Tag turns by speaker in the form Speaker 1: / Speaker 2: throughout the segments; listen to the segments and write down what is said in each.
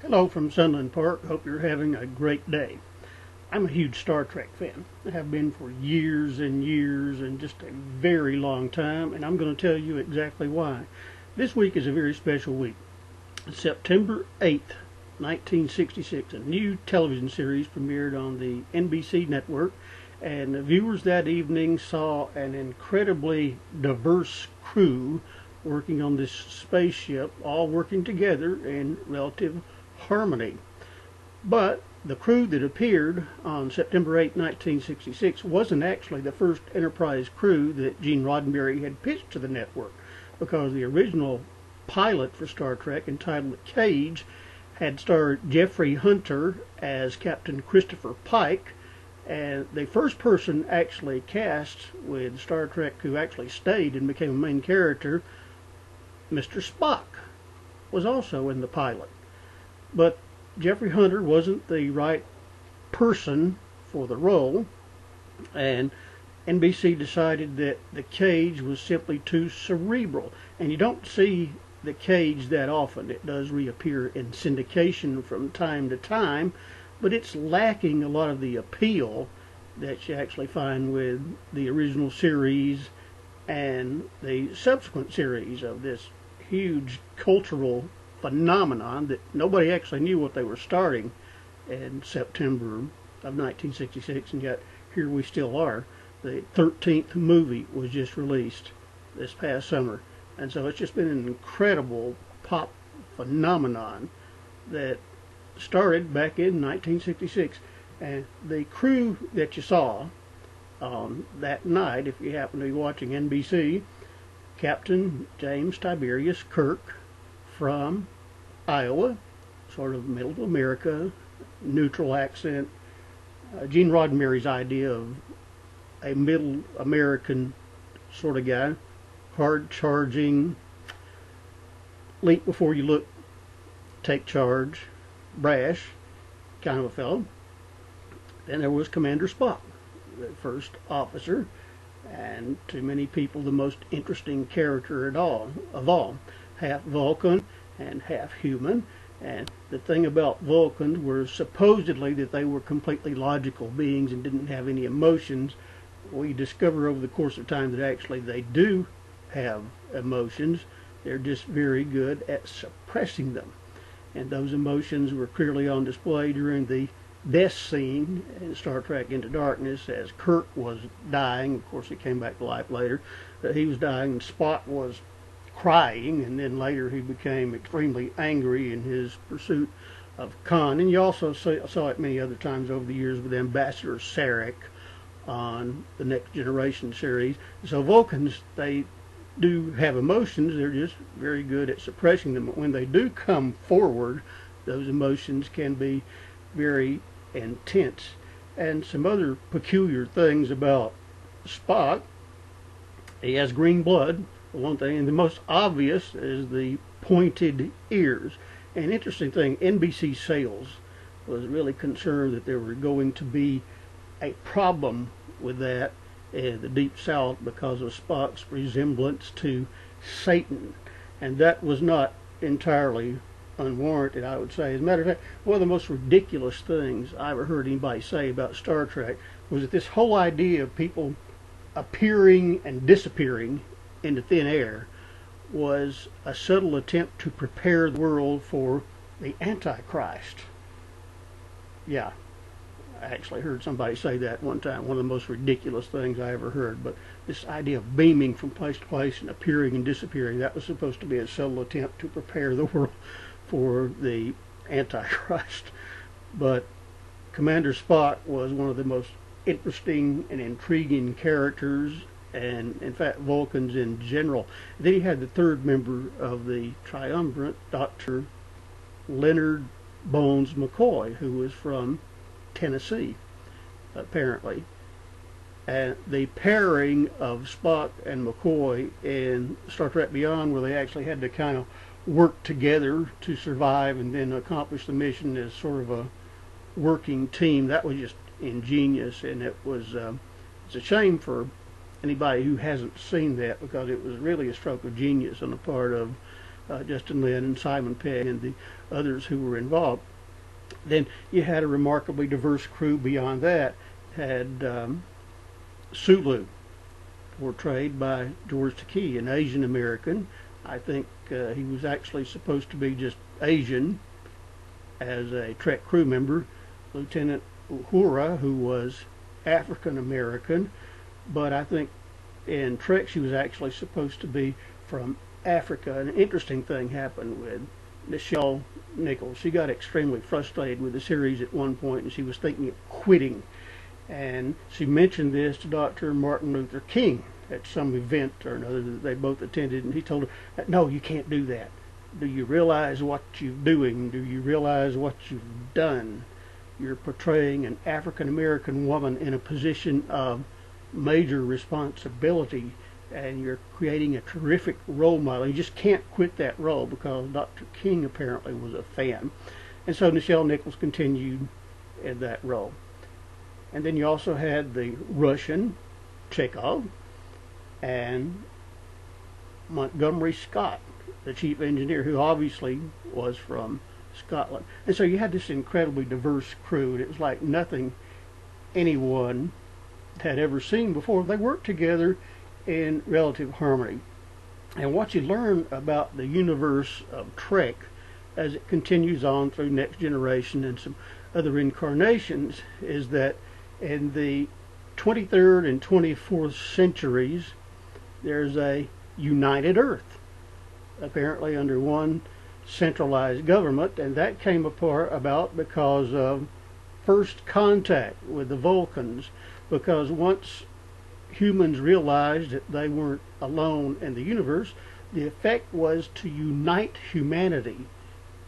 Speaker 1: Hello from Sunland Park. Hope you're having a great day. I'm a huge Star Trek fan. I have been for years and years and just a very long time, and I'm going to tell you exactly why. This week is a very special week. September 8th, 1966, a new television series premiered on the NBC network, and the viewers that evening saw an incredibly diverse crew working on this spaceship, all working together in relative harmony. But the crew that appeared on September 8, 1966 wasn't actually the first Enterprise crew that Gene Roddenberry had pitched to the network, because the original pilot for Star Trek, entitled The Cage, had starred Jeffrey Hunter as Captain Christopher Pike, and the first person actually cast with Star Trek who actually stayed and became a main character, Mr. Spock, was also in the pilot. But Jeffrey Hunter wasn't the right person for the role, and NBC decided that The Cage was simply too cerebral. And you don't see The Cage that often. It does reappear in syndication from time to time, but it's lacking a lot of the appeal that you actually find with the original series and the subsequent series of this huge cultural phenomenon that nobody actually knew what they were starting in September of 1966, and yet here we still are. The 13th movie was just released this past summer, and so it's just been an incredible pop phenomenon that started back in 1966. And the crew that you saw on that night, if you happen to be watching NBC, Captain James Tiberius Kirk from Iowa, sort of middle of America, neutral accent. Gene Roddenberry's idea of a middle American sort of guy, hard charging, leap before you look, take charge, brash kind of a fellow. Then there was Commander Spock, the first officer, and to many people the most interesting character of all, half Vulcan and half human. And the thing about Vulcans were supposedly that they were completely logical beings and didn't have any emotions. We discover over the course of time that actually they do have emotions. They're just very good at suppressing them. And those emotions were clearly on display during the death scene in Star Trek Into Darkness, as Kirk was dying. Of course, he came back to life later. He was dying, and Spock was crying, and then later he became extremely angry in his pursuit of Khan. And you also saw it many other times over the years with Ambassador Sarek on the Next Generation series. So Vulcans, they do have emotions. They're just very good at suppressing them. But when they do come forward, those emotions can be very intense. And some other peculiar things about Spock: he has green blood, for one thing, and the most obvious is the pointed ears. An interesting thing, NBC Sales was really concerned that there were going to be a problem with that in the Deep South because of Spock's resemblance to Satan, and that was not entirely unwarranted, I would say. As a matter of fact, one of the most ridiculous things I ever heard anybody say about Star Trek was that this whole idea of people appearing and disappearing into thin air was a subtle attempt to prepare the world for the Antichrist. Yeah, I actually heard somebody say that one time, one of the most ridiculous things I ever heard. But this idea of beaming from place to place and appearing and disappearing, that was supposed to be a subtle attempt to prepare the world for the Antichrist. But Commander Spock was one of the most interesting and intriguing characters, and in fact Vulcans in general. Then he had the third member of the triumvirate, Dr. Leonard Bones McCoy, who was from Tennessee, apparently. And the pairing of Spock and McCoy in Star Trek Beyond, where they actually had to kind of work together to survive and then accomplish the mission as sort of a working team, that was just ingenious. And it was it's a shame for anybody who hasn't seen that, because it was really a stroke of genius on the part of Justin Lin and Simon Pegg and the others who were involved. Then you had a remarkably diverse crew beyond that. Had Sulu, portrayed by George Takei, an Asian American. I think he was actually supposed to be just Asian as a Trek crew member. Lieutenant Uhura, who was African American, but I think in Trek she was actually supposed to be from Africa. An interesting thing happened with Nichelle Nichols. She got extremely frustrated with the series at one point, and she was thinking of quitting. And she mentioned this to Dr. Martin Luther King at some event or another that they both attended, and he told her, "No, you can't do that. Do you realize what you're doing? Do you realize what you've done? You're portraying an African American woman in a position of major responsibility, and you're creating a terrific role model. You just can't quit that role," because Dr. King apparently was a fan. And so Nichelle Nichols continued in that role. And then you also had the Russian Chekhov and Montgomery Scott, the chief engineer, who obviously was from Scotland. And so you had this incredibly diverse crew, and it was like nothing anyone had ever seen before. They worked together in relative harmony. And what you learn about the universe of Trek as it continues on through Next Generation and some other incarnations is that in the 23rd and 24th centuries, there's a united Earth, apparently under one centralized government, and that came about because of first contact with the Vulcans, because once humans realized that they weren't alone in the universe, the effect was to unite humanity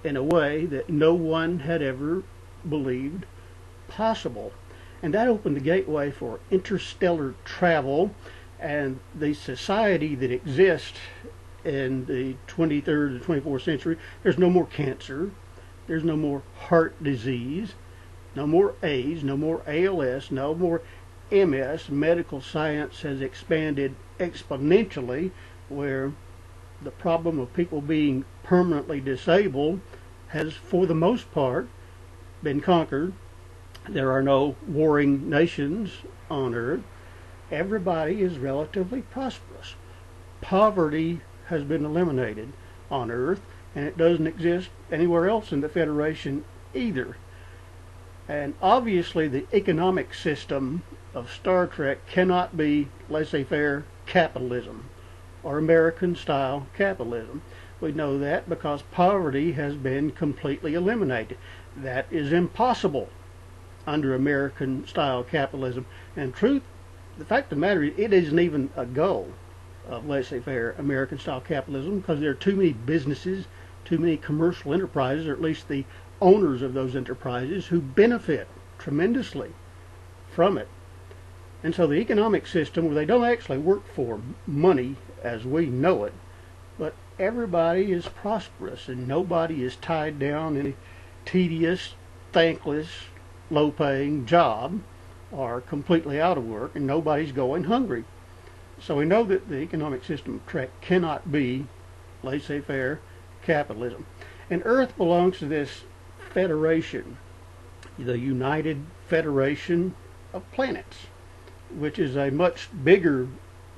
Speaker 1: in a way that no one had ever believed possible. And that opened the gateway for interstellar travel, and the society that exists in the 23rd and 24th century. There's no more cancer, there's no more heart disease, no more AIDS, no more ALS, no more MS. Medical science has expanded exponentially, where the problem of people being permanently disabled has, for the most part, been conquered. There are no warring nations on Earth. Everybody is relatively prosperous. Poverty has been eliminated on Earth, and it doesn't exist anywhere else in the Federation either. And obviously the economic system of Star Trek cannot be laissez-faire capitalism or American-style capitalism. We know that because poverty has been completely eliminated. That is impossible under American-style capitalism. And truth, the fact of the matter is, it isn't even a goal of laissez-faire American-style capitalism, because there are too many businesses, too many commercial enterprises, or at least the owners of those enterprises, who benefit tremendously from it. And so the economic system, where they don't actually work for money as we know it, but everybody is prosperous and nobody is tied down in a tedious, thankless, low-paying job or completely out of work, and nobody's going hungry. So we know that the economic system of Trek cannot be laissez-faire capitalism. And Earth belongs to this federation, the United Federation of Planets, which is a much bigger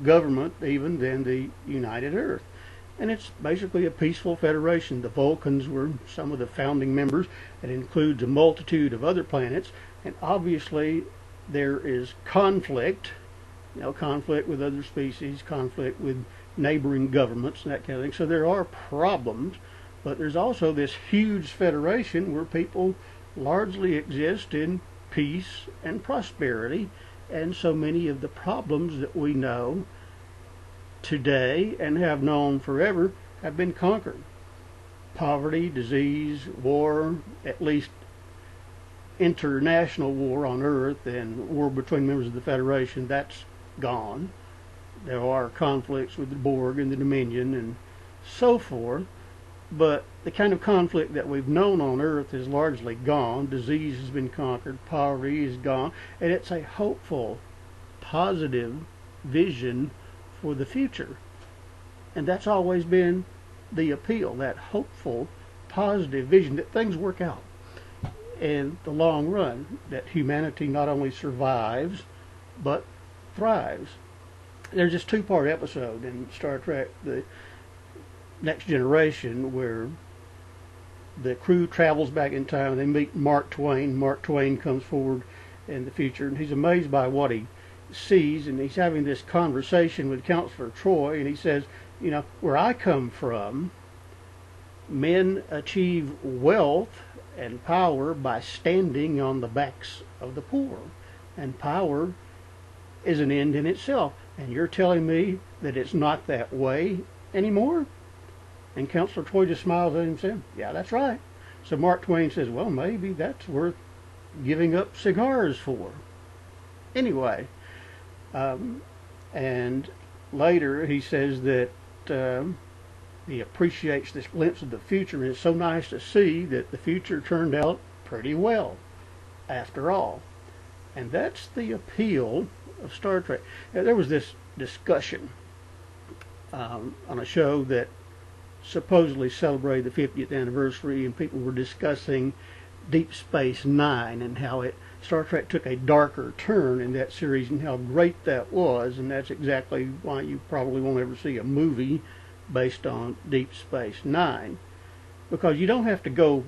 Speaker 1: government even than the United Earth. And it's basically a peaceful federation. The Vulcans were some of the founding members. It includes a multitude of other planets, and obviously there is conflict, conflict with other species, conflict with neighboring governments and that kind of thing. So there are problems, but there's also this huge federation where people largely exist in peace and prosperity, and so many of the problems that we know today and have known forever have been conquered. Poverty, disease, war, at least international war on Earth and war between members of the Federation, that's gone. There are conflicts with the Borg and the Dominion and so forth, but the kind of conflict that we've known on Earth is largely gone. Disease has been conquered, poverty is gone, and it's a hopeful, positive vision for the future. And that's always been the appeal, that hopeful, positive vision that things work out in the long run, that humanity not only survives but thrives. There's this two-part episode in Star Trek, The Next Generation, where the crew travels back in time and they meet Mark Twain. Mark Twain comes forward in the future and he's amazed by what he sees, and he's having this conversation with Counselor Troi, and he says, you know, where I come from, men achieve wealth and power by standing on the backs of the poor, and power is an end in itself, and you're telling me that it's not that way anymore? And Counselor Troi just smiles at him and says, yeah, that's right. So Mark Twain says, well, maybe that's worth giving up cigars for. Anyway, and later he says that he appreciates this glimpse of the future, and it's so nice to see that the future turned out pretty well after all. And that's the appeal of Star Trek. Now, there was this discussion on a show that supposedly celebrated the 50th anniversary, and people were discussing Deep Space Nine and how Star Trek took a darker turn in that series and how great that was, and that's exactly why you probably won't ever see a movie based on Deep Space Nine, because you don't have to go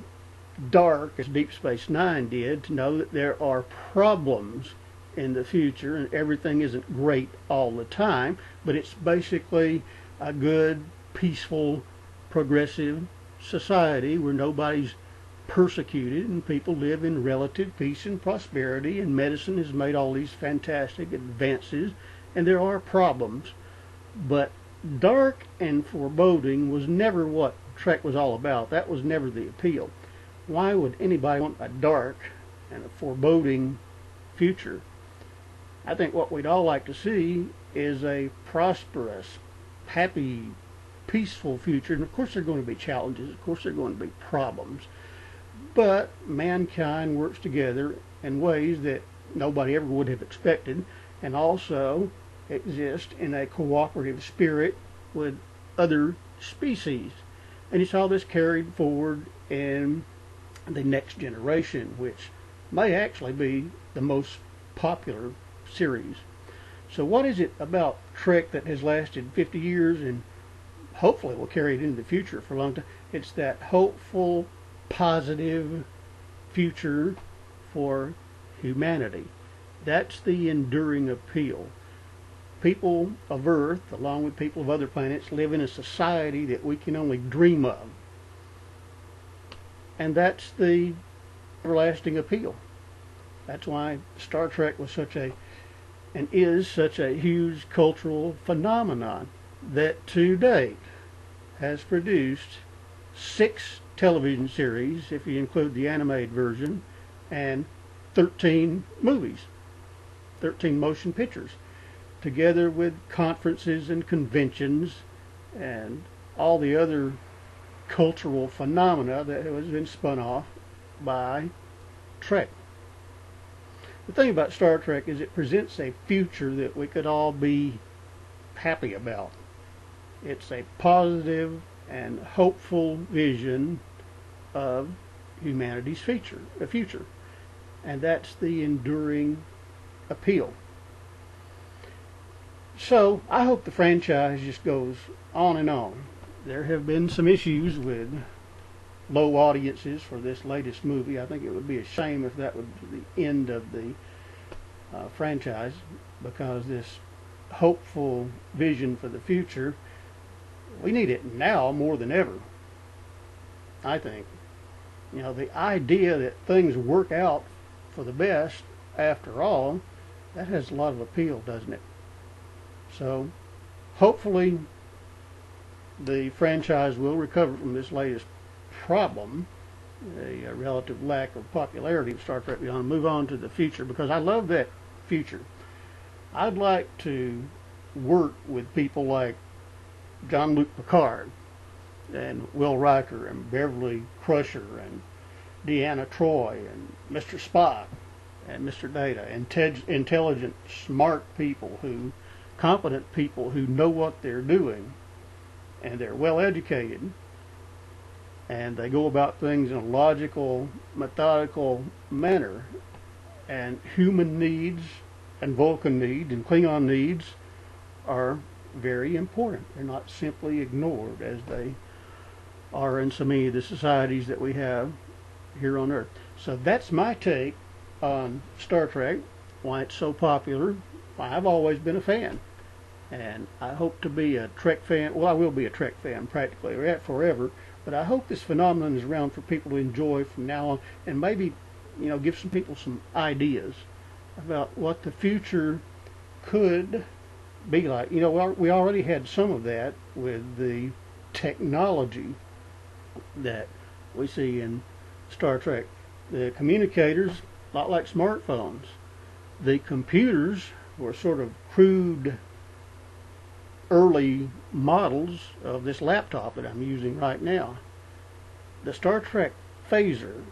Speaker 1: dark as Deep Space Nine did to know that there are problems in the future and everything isn't great all the time, but it's basically a good, peaceful, progressive society where nobody's persecuted and people live in relative peace and prosperity, and medicine has made all these fantastic advances, and there are problems, but dark and foreboding was never what Trek was all about. That was never the appeal. Why would anybody want a dark and a foreboding future? I think what we'd all like to see is a prosperous, happy, peaceful future. And of course there are going to be challenges, of course there are going to be problems, but mankind works together in ways that nobody ever would have expected, and also exist in a cooperative spirit with other species. And it's all this carried forward in The Next Generation, which may actually be the most popular series. So what is it about Trek that has lasted 50 years and hopefully will carry it into the future for a long time? It's that hopeful, positive future for humanity. That's the enduring appeal. People of Earth, along with people of other planets, live in a society that we can only dream of. And that's the everlasting appeal. That's why Star Trek was and is such a huge cultural phenomenon that to date has produced 6 television series, if you include the animated version, and 13 movies, 13 motion pictures, together with conferences and conventions and all the other cultural phenomena that has been spun off by Trek. The thing about Star Trek is it presents a future that we could all be happy about. It's a positive and hopeful vision of humanity's future. And that's the enduring appeal. So I hope the franchise just goes on and on. There have been some issues with low audiences for this latest movie. I think it would be a shame if that was the end of the franchise, because this hopeful vision for the future, we need it now more than ever, I think. You know, the idea that things work out for the best after all, that has a lot of appeal, doesn't it? So hopefully the franchise will recover from this latest problem, a relative lack of popularity of Star Trek Beyond, and move on to the future, because I love that future. I'd like to work with people like Jean-Luc Picard and Will Riker and Beverly Crusher and Deanna Troi and Mr. Spock and Mr. Data, intelligent, smart people, competent people who know what they're doing, and they're well educated, and they go about things in a logical, methodical manner. And human needs and Vulcan needs and Klingon needs are very important. They're not simply ignored as they are in so many of the societies that we have here on Earth. So that's my take on Star Trek, why it's so popular. I've always been a fan, and I hope to be a Trek fan. Well, I will be a Trek fan practically forever, but I hope this phenomenon is around for people to enjoy from now on, and maybe, give some people some ideas about what the future could be like. We already had some of that with the technology that we see in Star Trek. The communicators, a lot like smartphones. The computers were sort of crude early models of this laptop that I'm using right now. The Star Trek phaser,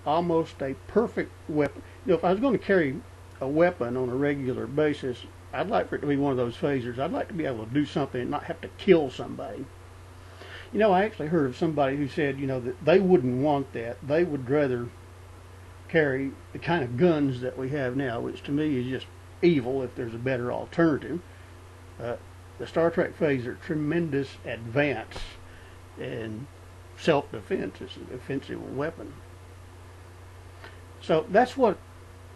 Speaker 1: almost a perfect weapon. If I was going to carry a weapon on a regular basis, I'd like for it to be one of those phasers. I'd like to be able to do something and not have to kill somebody. I actually heard of somebody who said, that they wouldn't want that. They would rather carry the kind of guns that we have now, which to me is just evil if there's a better alternative. The Star Trek phaser, tremendous advance in self-defense. It's an offensive weapon. So that's what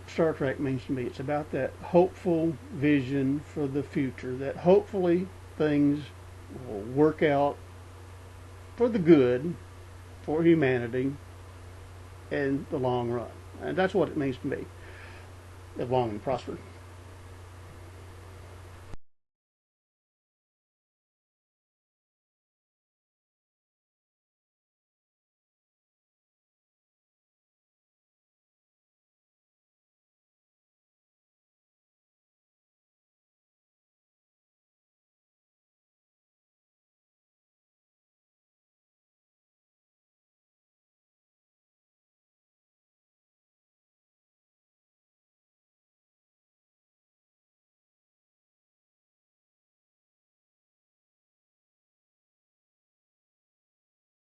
Speaker 1: Star Trek means to me. It's about that hopeful vision for the future, that hopefully things will work out for the good, for humanity, in the long run. And that's what it means to me. Live long and prosper.